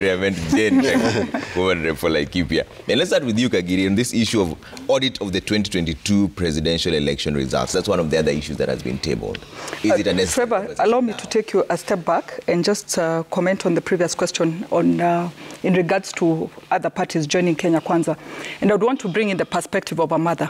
I meant Jane for Laikipia. And let's start with you, Kagiri, on this issue of audit of the 2022 presidential election results. That's one of the other issues that has been tabled. Is it a necessary Trevor, allow me to take you a step back and just comment on the previous question on in regards to other parties joining Kenya Kwanza. And I would want to bring in the perspective of a mother.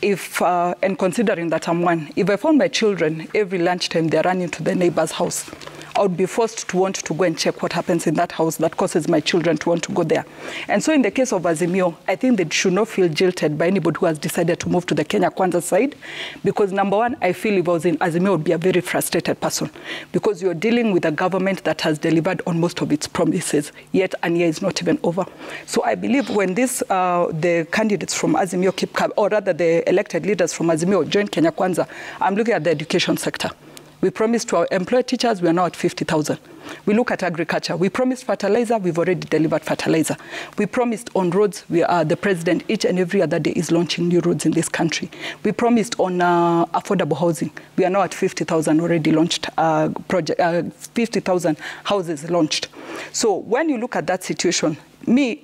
If, and considering that I'm one, if I found my children every lunchtime they're running to their neighbor's house, I would be forced to want to go and check what happens in that house that causes my children to want to go there. And so in the case of Azimio, I think they should not feel jilted by anybody who has decided to move to the Kenya Kwanza side. Because number one, I feel if I was in Azimio, I would be a very frustrated person. Because you're dealing with a government that has delivered on most of its promises, yet a year is not even over. So I believe when this, the candidates from Azimio keep, or rather the elected leaders from Azimio join Kenya Kwanza, I'm looking at the education sector. We promised to employ teachers, we are now at 50,000. We look at agriculture. We promised fertilizer, we've already delivered fertilizer. We promised on roads, the president each and every other day is launching new roads in this country. We promised on affordable housing. We are now at 50,000 already launched, 50,000 houses launched. So when you look at that situation, me,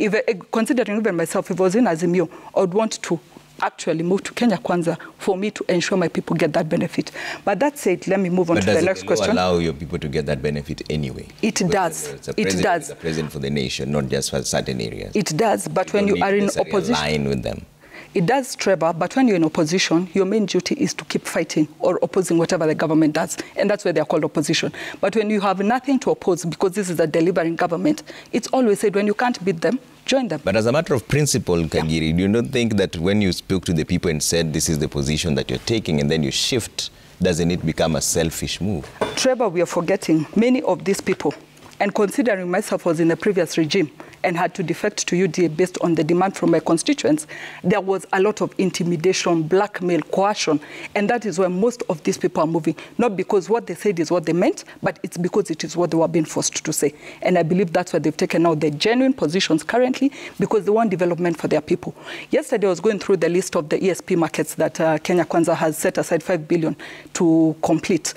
considering even myself, if I was in Azimio, I would want to actually move to Kenya Kwanza for me to ensure my people get that benefit. But that said, let me move on to the next question. But does it allow your people to get that benefit anyway? It does. It does. It's a president for the nation, not just for certain areas. It does, but when you are in opposition, align with them. It does, Trevor, but when you're in opposition, your main duty is to keep fighting or opposing whatever the government does, and that's why they're called opposition. But when you have nothing to oppose, because this is a delivering government, it's always said when you can't beat them, join them. But as a matter of principle, Kagiri, do you not think that when you spoke to the people and said this is the position that you're taking and then you shift, doesn't it become a selfish move? Trevor, we are forgetting many of these people, and considering myself was in the previous regime and had to defect to UDA based on the demand from my constituents, there was a lot of intimidation, blackmail, coercion, and that is why most of these people are moving. Not because what they said is what they meant, but it's because it is what they were being forced to say. And I believe that's why they've taken out their genuine positions currently, because they want development for their people. Yesterday I was going through the list of the ESP markets that Kenya Kwanza has set aside 5 billion to complete.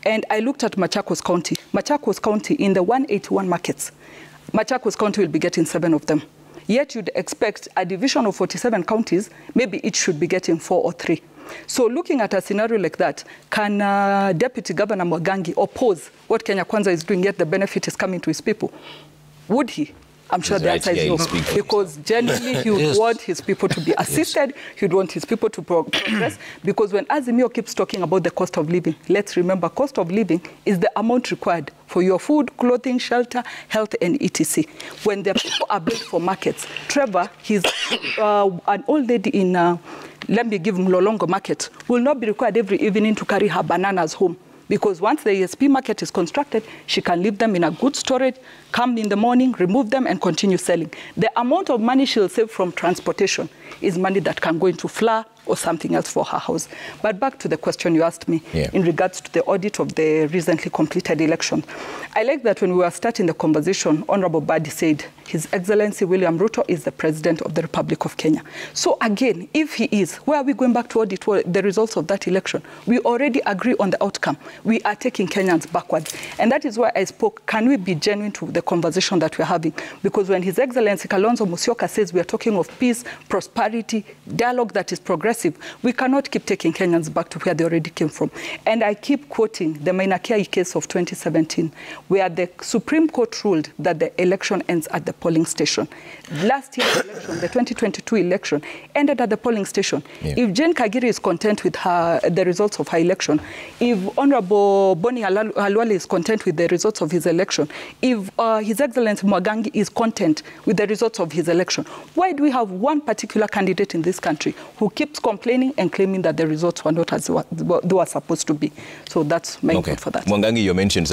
And I looked at Machakos County. Machakos County, in the 181 markets, Machakos County will be getting 7 of them. Yet you'd expect a division of 47 counties, maybe each should be getting 4 or 3. So looking at a scenario like that, can Deputy Governor Mwangangi oppose what Kenya Kwanza is doing, yet the benefit is coming to his people? Would he? I'm sure the answer is no, because genuinely he would want his people to be assisted, he would want his people to progress, because when Azimio keeps talking about the cost of living, let's remember cost of living is the amount required for your food, clothing, shelter, health, and etc. When the people are built for markets, Trevor, he's an old lady in, let me give him Lolongo market, will not be required every evening to carry her bananas home. Because once the ESP market is constructed, she can leave them in a good storage, come in the morning, remove them, and continue selling. The amount of money she'll save from transportation is money that can go into flour or something else for her house. But back to the question you asked me in regards to the audit of the recently completed election. I like that when we were starting the conversation, Honorable Badi said, His Excellency William Ruto is the President of the Republic of Kenya. So again, if he is, where are we going back to audit the results of that election? We already agree on the outcome. We are taking Kenyans backwards. And that is why I spoke, can we be genuine to the conversation that we're having? Because when His Excellency Kalonzo Musyoka says we are talking of peace, prosperity, dialogue that is progressive, we cannot keep taking Kenyans back to where they already came from. And I keep quoting the Maina Kiai case of 2017, where the Supreme Court ruled that the election ends at the polling station. Last year's election, the 2022 election, ended at the polling station. If Jane Kagiri is content with the results of her election, if Honorable Boni Halwale is content with the results of his election, if His Excellency Mwangangi is content with the results of his election, why do we have one particular candidate in this country who keeps complaining and claiming that the results were not as they were supposed to be? So that's my input for that. Mwangangi, you mentioned